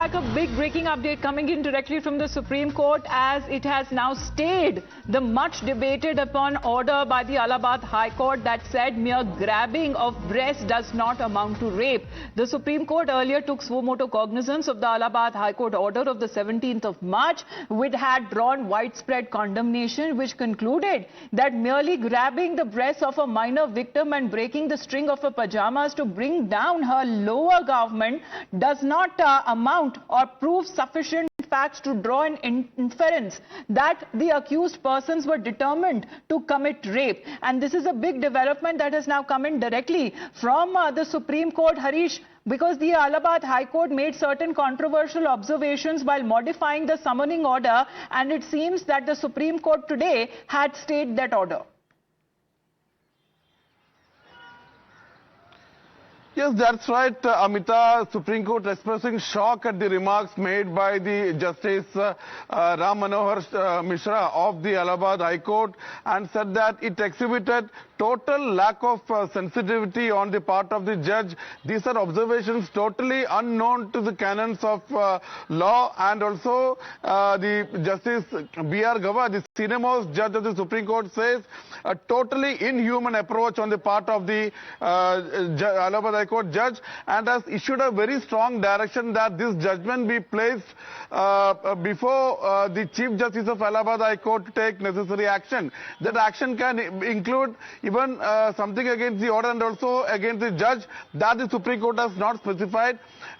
Back, a big breaking update coming in directly from the Supreme Court, as it has now stayed the much debated upon order by the Allahabad High Court that said mere grabbing of breast does not amount to rape. The Supreme Court earlier took suo motu cognizance of the Allahabad High Court order of the 17th of March, which had drawn widespread condemnation, which concluded that merely grabbing the breasts of a minor victim and breaking the string of her pajamas to bring down her lower garment does not amount or prove sufficient facts to draw an inference that the accused persons were determined to commit rape. And this is a big development that has now come in directly from the Supreme Court, Harish, because the Allahabad High Court made certain controversial observations while modifying the summoning order, and it seems that the Supreme Court today had stayed that order. Yes, that's right, Amita. Supreme Court expressing shock at the remarks made by the Justice Ram Manohar Mishra of the Allahabad High Court, and said that it exhibited total lack of sensitivity on the part of the judge. These are observations totally unknown to the canons of law, and also the Justice B.R. Gava, the senior-most judge of the Supreme Court, says a totally inhuman approach on the part of the Allahabad High Court judge, and has issued a very strong direction that this judgment be placed before the Chief Justice of Allahabad High Court to take necessary action. That action can include even something against the order and also against the judge that the Supreme Court has not specified.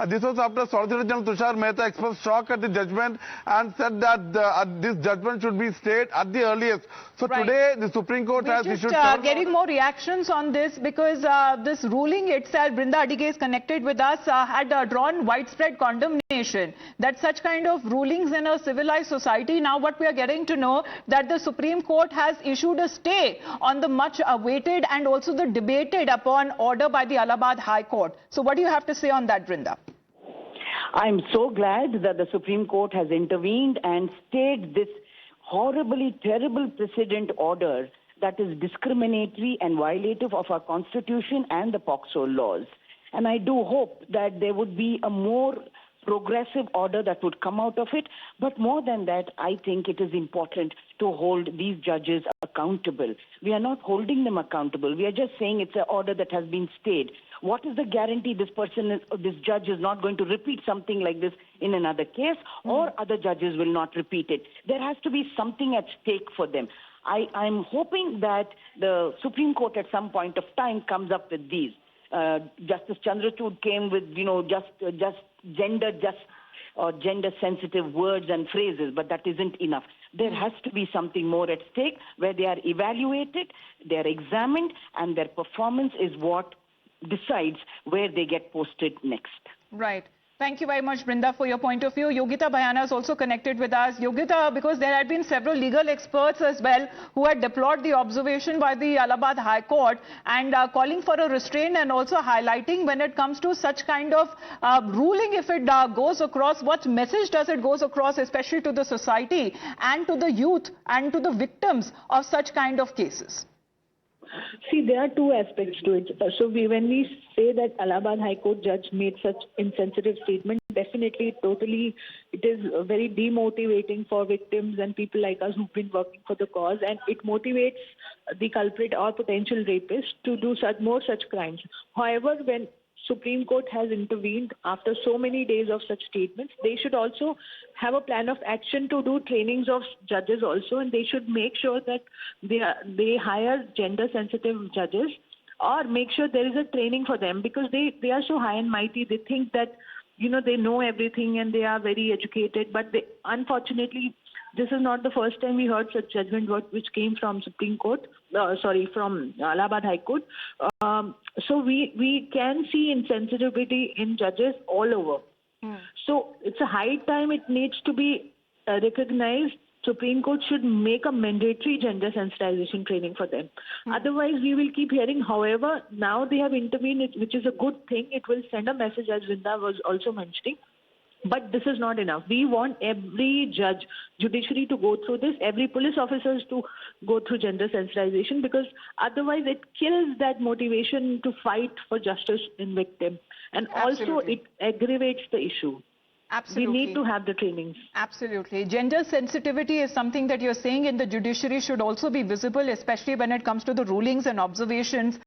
This was after Solicitor General Tushar Mehta expressed shock at the judgment and said that this judgment should be stayed at the earliest. So today the Supreme Court has issued... getting more reactions on this, because this ruling itself, Brinda Adige is connected with us, had drawn widespread condemnation. That such kind of rulings in a civilized society, now what we are getting to know, that the Supreme Court has issued a stay on the much awaited and also the debated upon order by the Allahabad High Court. So what do you have to say on that, Brinda? I'm so glad that the Supreme Court has intervened and stayed this horribly terrible precedent order that is discriminatory and violative of our Constitution and the POCSO laws. And I do hope that there would be a more progressive order that would come out of it. But more than that, I think it is important to hold these judges accountable. We are not holding them accountable. We are just saying it's an order that has been stayed. What is the guarantee this judge is not going to repeat something like this in another case, or other judges will not repeat it? There has to be something at stake for them. I'm hoping that the Supreme Court at some point of time comes up with these. Justice Chandrachud came with, just gender-sensitive words and phrases, but that isn't enough. There has to be something more at stake where they are evaluated, they are examined, and their performance is what decides where they get posted next. Right. Thank you very much, Brinda, for your point of view. Yogita Bhayana is also connected with us. Yogita, because there had been several legal experts as well who had deplored the observation by the Allahabad High Court and calling for a restraint, and also highlighting when it comes to such kind of ruling, if it goes across, what message does it goes across, especially to the society and to the youth and to the victims of such kind of cases? See, there are two aspects to it. So when we say that Allahabad High Court judge made such insensitive statement, definitely, totally, it is very demotivating for victims and people like us who've been working for the cause, and it motivates the culprit or potential rapist to do more such crimes. However, when Supreme Court has intervened after so many days of such statements, they should also have a plan of action to do trainings of judges also, and they should make sure that they hire gender-sensitive judges, or make sure there is a training for them, because they are so high and mighty. They think that, they know everything and they are very educated, but unfortunately, this is not the first time we heard such judgment which came from from Allahabad High Court. So we can see insensitivity in judges all over. So it's a high time it needs to be recognized. Supreme Court should make a mandatory gender sensitization training for them. Otherwise, we will keep hearing. However, now they have intervened, which is a good thing. It will send a message, as Vinda was also mentioning. But this is not enough. We want every judge, judiciary to go through this, every police officers to go through gender sensitization, because otherwise it kills that motivation to fight for justice in victim. And Absolutely. Also it aggravates the issue. Absolutely. We need to have the trainings. Absolutely. Gender sensitivity is something that you're saying in the judiciary should also be visible, especially when it comes to the rulings and observations